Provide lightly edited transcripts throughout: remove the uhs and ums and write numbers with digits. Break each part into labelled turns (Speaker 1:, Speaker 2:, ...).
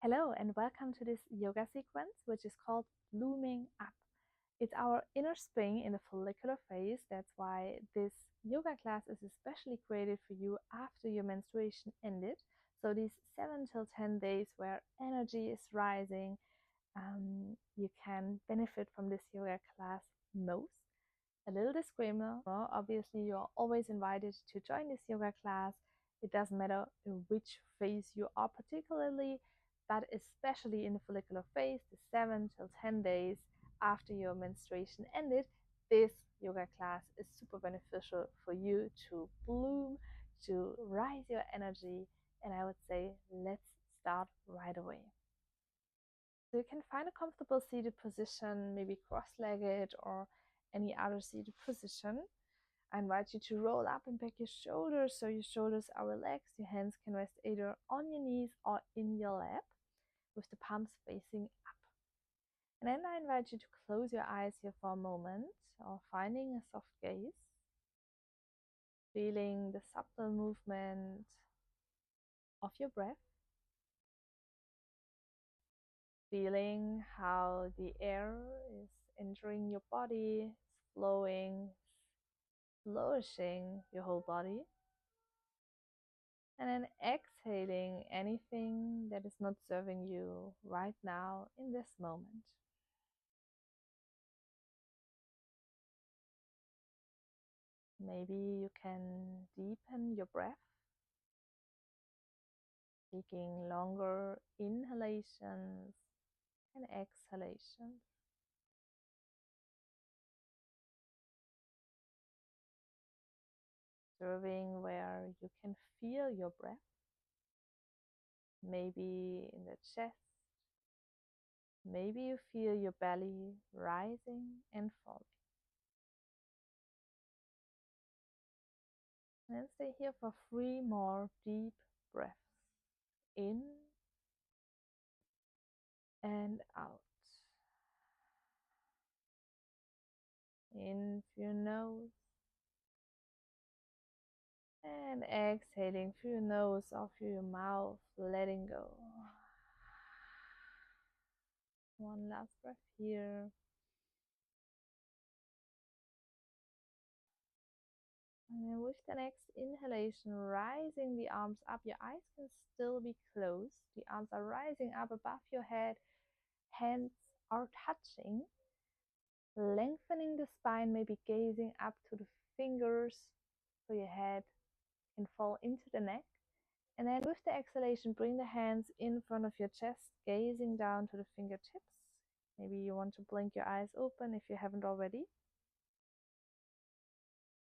Speaker 1: Hello and welcome to this yoga sequence, which is called blooming up. It's our inner spring in the follicular phase. That's why this yoga class is especially created for you after your menstruation ended. So these 7 till 10 days where energy is rising, you can benefit from this yoga class most. A little disclaimer, obviously you're always invited to join this yoga class. It doesn't matter in which phase you are particularly, but especially in the follicular phase, the 7 till 10 days after your menstruation ended, this yoga class is super beneficial for you to bloom, to rise your energy, and I would say let's start right away. So you can find a comfortable seated position, maybe cross-legged or any other seated position. I invite you to roll up and back your shoulders so your shoulders are relaxed. Your hands can rest either on your knees or in your lap with the palms facing up. And then I invite you to close your eyes here for a moment or finding a soft gaze, feeling the subtle movement of your breath, feeling how the air is entering your body, flowing, flourishing your whole body. And then exhaling anything that is not serving you right now in this moment. Maybe you can deepen your breath, taking longer inhalations and exhalations. Observing where you can feel your breath, maybe in the chest, maybe you feel your belly rising and falling. And stay here for 3 more deep breaths in and out. In through your nose and exhaling through your nose or through your mouth, letting go. One last breath here. And then with the next inhalation, rising the arms up. Your eyes can still be closed. The arms are rising up above your head. Hands are touching. Lengthening the spine, maybe gazing up to the fingers so your head can fall into the neck. And then with the exhalation, bring the hands in front of your chest, gazing down to the fingertips. Maybe you want to blink your eyes open if you haven't already.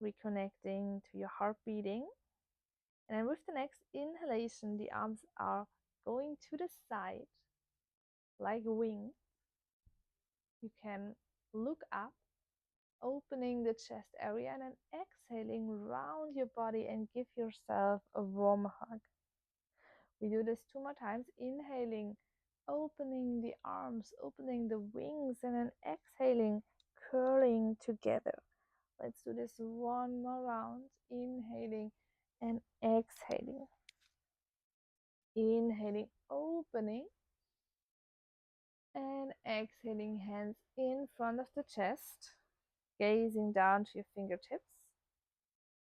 Speaker 1: Reconnecting to your heart beating. And then with the next inhalation, the arms are going to the side like wings. You can look up, opening the chest area, and then exhaling round your body and give yourself a warm hug. We do this 2 more times, inhaling, opening the arms, opening the wings, and then exhaling, curling together. Let's do this 1 more round, inhaling and exhaling. Inhaling, opening, and exhaling, hands in front of the chest, gazing down to your fingertips.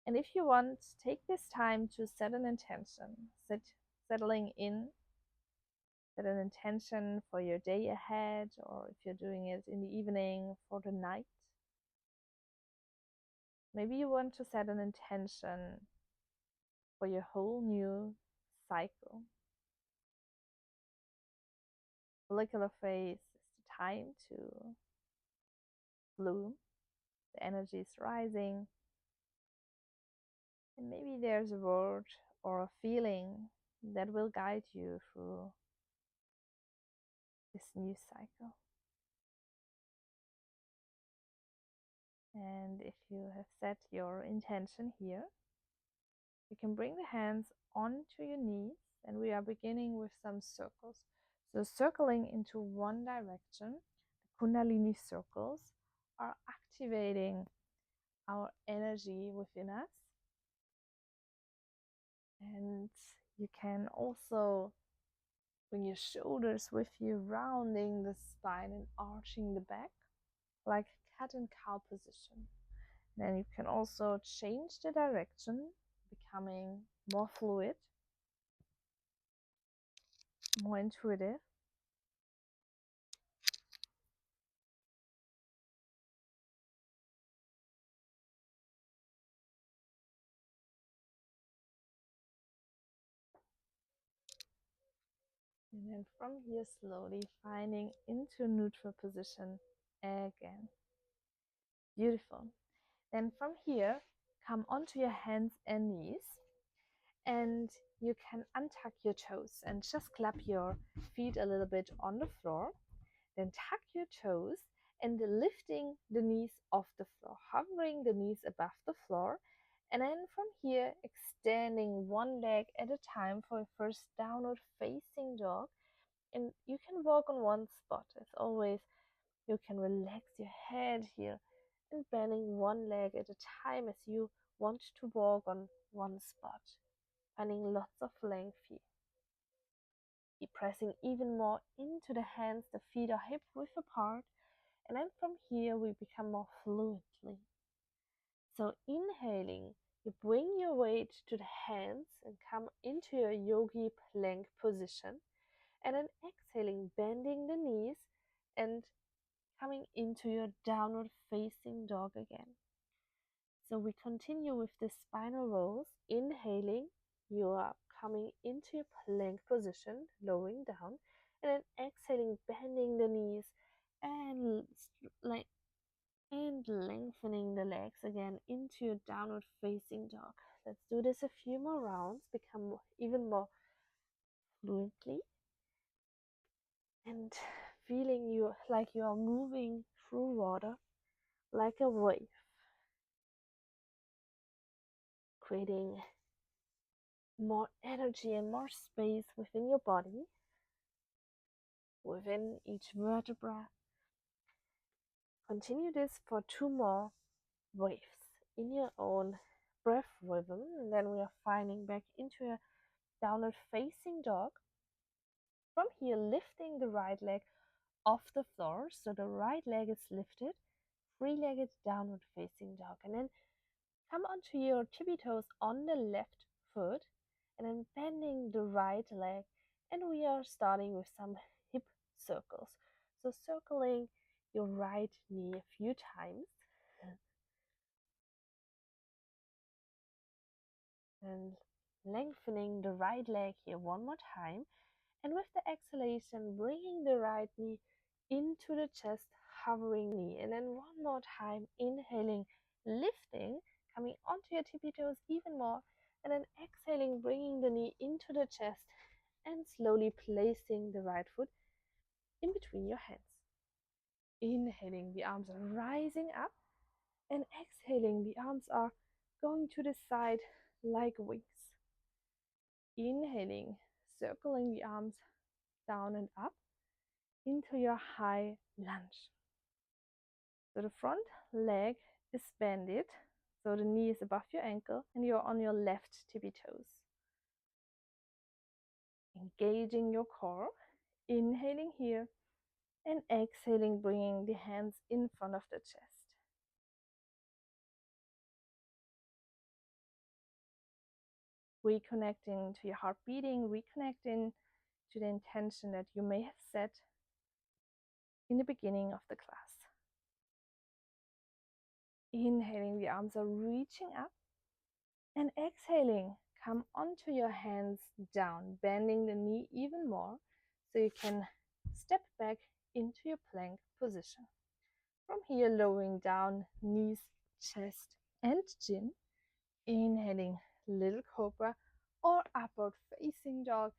Speaker 1: And if you want, take this time to set an intention, settling in, set an intention for your day ahead, or if you're doing it in the evening, for the night. Maybe you want to set an intention for your whole new cycle. Follicular phase is the time to bloom. The energy is rising. And maybe there's a word or a feeling that will guide you through this new cycle. And if you have set your intention here, you can bring the hands onto your knees, and we are beginning with some circles. So circling into one direction, the Kundalini circles are activating our energy within us. And you can also Bring your shoulders with you, rounding the spine and arching the back, like cat and cow position. Then you can also change the direction, becoming more fluid, more intuitive. And then from here, slowly finding into neutral position again. Beautiful. Then from here, come onto your hands and knees, and you can untuck your toes and just clap your feet a little bit on the floor. Then tuck your toes and lifting the knees off the floor, hovering the knees above the floor. And then from here, extending one leg at a time for a first downward facing dog. And you can walk on one spot. As always, you can relax your head here and bending one leg at a time as you want to walk on one spot, finding lots of length here. Keep pressing even more into the hands. The feet are hip width apart, and then from here we become more fluently. So inhaling, you bring your weight to the hands and come into your yogi plank position, and then exhaling, bending the knees and coming into your downward facing dog again. So we continue with the spinal rolls. Inhaling, you are coming into your plank position, lowering down, and then exhaling, bending the knees and lengthening the legs again into your downward facing dog. Let's do this a few more rounds, become even more fluently, and feeling you like you are moving through water like a wave, creating more energy and more space within your body, within each vertebra. Continue this for 2 more waves in your own breath rhythm, and then we are finding back into a downward facing dog. From here, lifting the right leg off the floor, so the right leg is lifted, three-legged downward facing dog, and then come onto your tippy toes on the left foot, and then bending the right leg, and we are starting with some hip circles. So circling your right knee a few times, and lengthening the right leg here one more time. And with the exhalation, bringing the right knee into the chest, hovering knee. And then one more time, inhaling, lifting, coming onto your tippy toes even more. And then exhaling, bringing the knee into the chest and slowly placing the right foot in between your hands. Inhaling, the arms are rising up. And exhaling, the arms are going to the side like wings. Inhaling, circling the arms down and up into your high lunge. So the front leg is bended, so the knee is above your ankle and you're on your left tippy toes. Engaging your core, inhaling here and exhaling, bringing the hands in front of the chest. Reconnecting to your heart beating, reconnecting to the intention that you may have set in the beginning of the class. Inhaling, the arms are reaching up, and exhaling, come onto your hands down, bending the knee even more so you can step back into your plank position. From here, lowering down knees, chest and chin. Inhaling, little cobra or upward facing dog,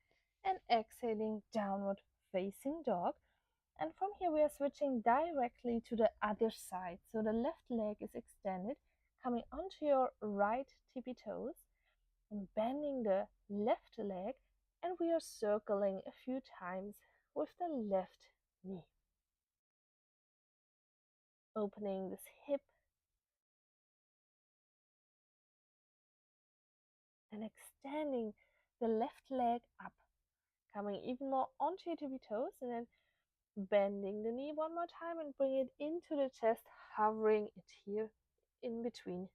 Speaker 1: and exhaling, downward facing dog. And from here we are switching directly to the other side. So the left leg is extended, coming onto your right tippy toes and bending the left leg, and we are circling a few times with the left knee. Opening this hip and extending the left leg up, Coming even more onto your tippy toes, and then bending the knee one more time and bring it into the chest, hovering it here in between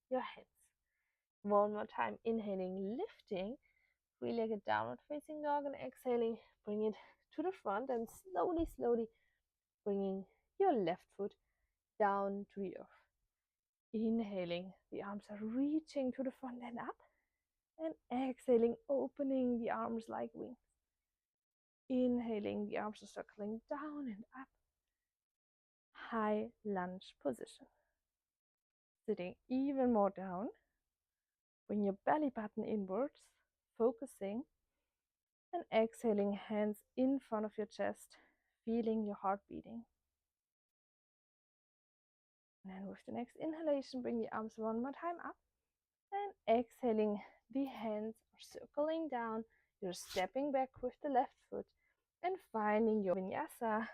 Speaker 1: your hands. One more time, inhaling, lifting, three-legged downward facing dog, and exhaling, bring it to the front, and slowly, slowly bringing your left foot down to the earth. Inhaling, the arms are reaching to the front and up, and exhaling, opening the arms like wings. Inhaling, the arms are circling down and up. High lunge position. Sitting even more down. Bring your belly button inwards, focusing, and exhaling, hands in front of your chest, feeling your heart beating. And then with the next inhalation, bring the arms one more time up, and exhaling, the hands are circling down. You're stepping back with the left foot and finding your vinyasa,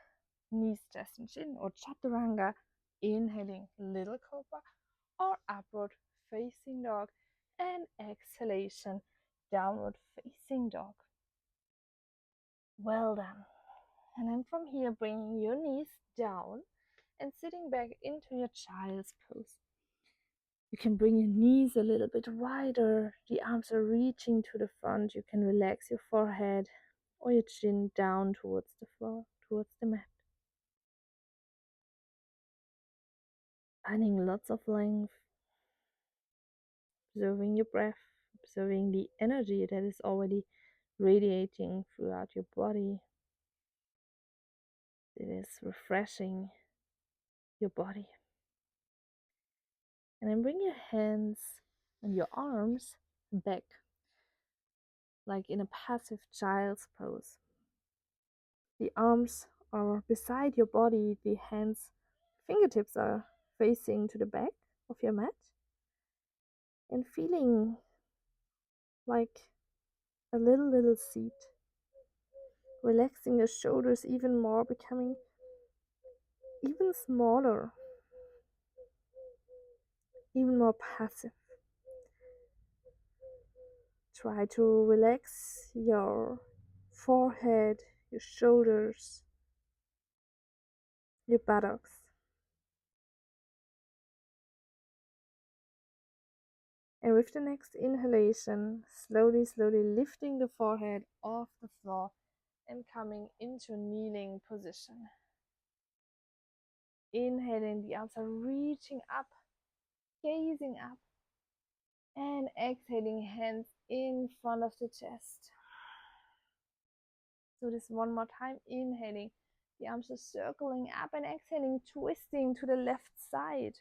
Speaker 1: knees, chest, and chin, or chaturanga. Inhaling, little cobra or upward facing dog, and exhalation, downward facing dog. Well done. And then from here, bringing your knees down and sitting back into your child's pose. You can bring your knees a little bit wider. The arms are reaching to the front. You can relax your forehead or your chin down towards the floor, towards the mat. Finding lots of length. Observing your breath. Observing the energy that is already radiating throughout your body. It is refreshing your body. And then bring your hands and your arms back, like in a passive child's pose. The arms are beside your body, the hands, fingertips are facing to the back of your mat, and feeling like a little seat. Relaxing your shoulders even more, becoming even smaller, even more passive. Try to relax your forehead, your shoulders, your buttocks. And with the next inhalation, slowly, slowly lifting the forehead off the floor and coming into kneeling position. Inhaling, the arms are reaching up, gazing up, and exhaling, hands in front of the chest. Do this one more time. Inhaling, the arms are circling up, and exhaling, twisting to the left side,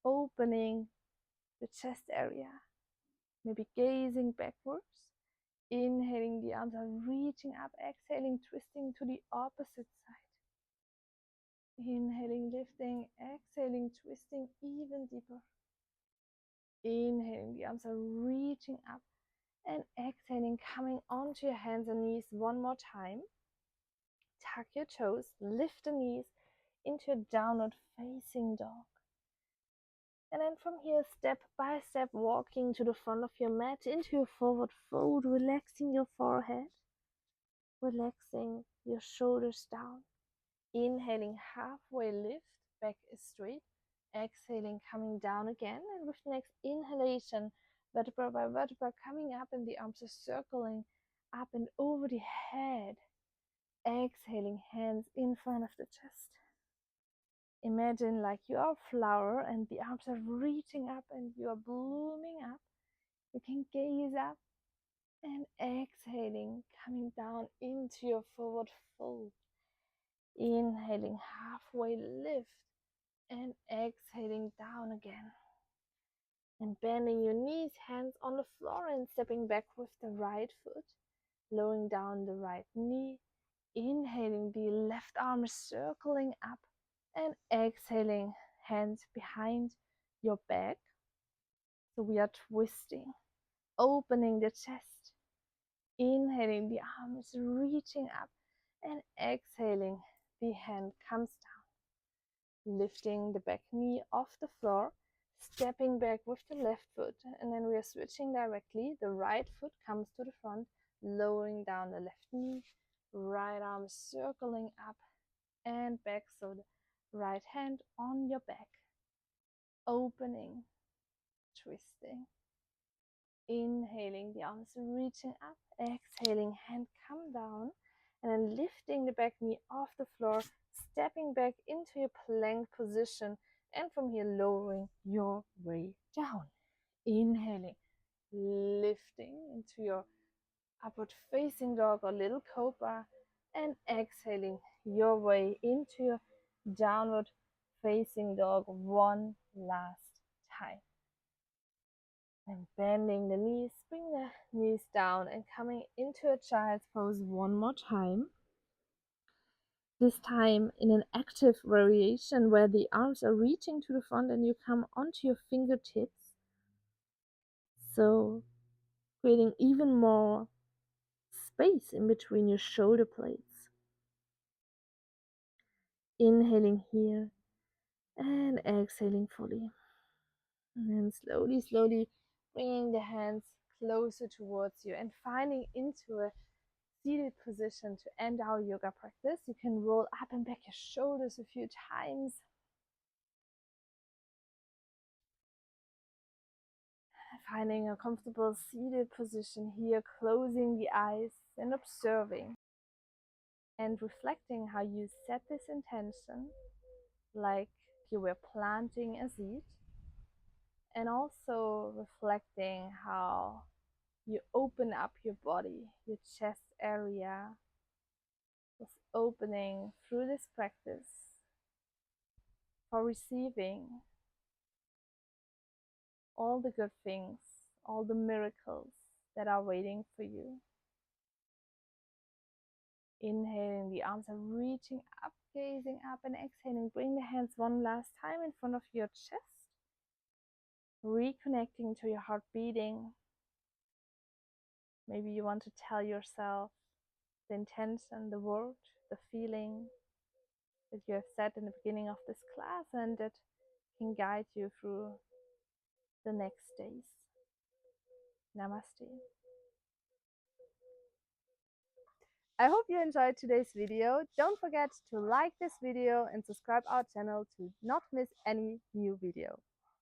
Speaker 1: opening the chest area. Maybe gazing backwards. Inhaling, the arms are reaching up, exhaling, twisting to the opposite side. Inhaling, lifting, exhaling, twisting even deeper. Inhaling, the arms are reaching up, and exhaling, coming onto your hands and knees one more time. Tuck your toes, lift the knees into a downward facing dog. And then from here, step by step, walking to the front of your mat into your forward fold, relaxing your forehead, relaxing your shoulders down. Inhaling, halfway lift, back is straight. Exhaling, coming down again. And with the next inhalation, vertebra by vertebra coming up, and the arms are circling up and over the head. Exhaling, hands in front of the chest. Imagine like you are a flower and the arms are reaching up and you are blooming up. You can gaze up and exhaling, coming down into your forward fold. Inhaling, halfway lift, and exhaling down again. And bending your knees, hands on the floor, and stepping back with the right foot, lowering down the right knee. Inhaling, the left arm is circling up, and exhaling, hands behind your back. So we are twisting, opening the chest. Inhaling, the arm is reaching up, and exhaling, the hand comes down. Lifting the back knee off the floor, stepping back with the left foot, and then we are switching directly. The right foot comes to the front, lowering down the left knee, right arm circling up and back, so the right hand on your back, opening, twisting, inhaling, the arms reaching up, exhaling, hand come down, and then lifting the back knee off the floor, stepping back into your plank position, and from here lowering your way down. Inhaling, lifting into your upward facing dog or little cobra, and exhaling your way into your downward facing dog one last time. And bending the knees, bring the knees down and coming into a child's pose one more time. This time in an active variation where the arms are reaching to the front and you come onto your fingertips. So creating even more space in between your shoulder blades. Inhaling here and exhaling fully. And then slowly, slowly bringing the hands closer towards you and finding into a seated position to end our yoga practice. You can roll up and back your shoulders a few times. Finding a comfortable seated position here, closing the eyes and observing and reflecting how you set this intention, like you were planting a seed, and also reflecting how you open up your body, your chest area is opening through this practice for receiving all the good things, all the miracles that are waiting for you. Inhaling, the arms are reaching up, gazing up, and exhaling. Bring the hands one last time in front of your chest, reconnecting to your heart beating. Maybe you want to tell yourself the intention, the word, the feeling that you have set in the beginning of this class, and that can guide you through the next days. Namaste. I hope you enjoyed today's video. Don't forget to like this video and subscribe our channel to not miss any new video.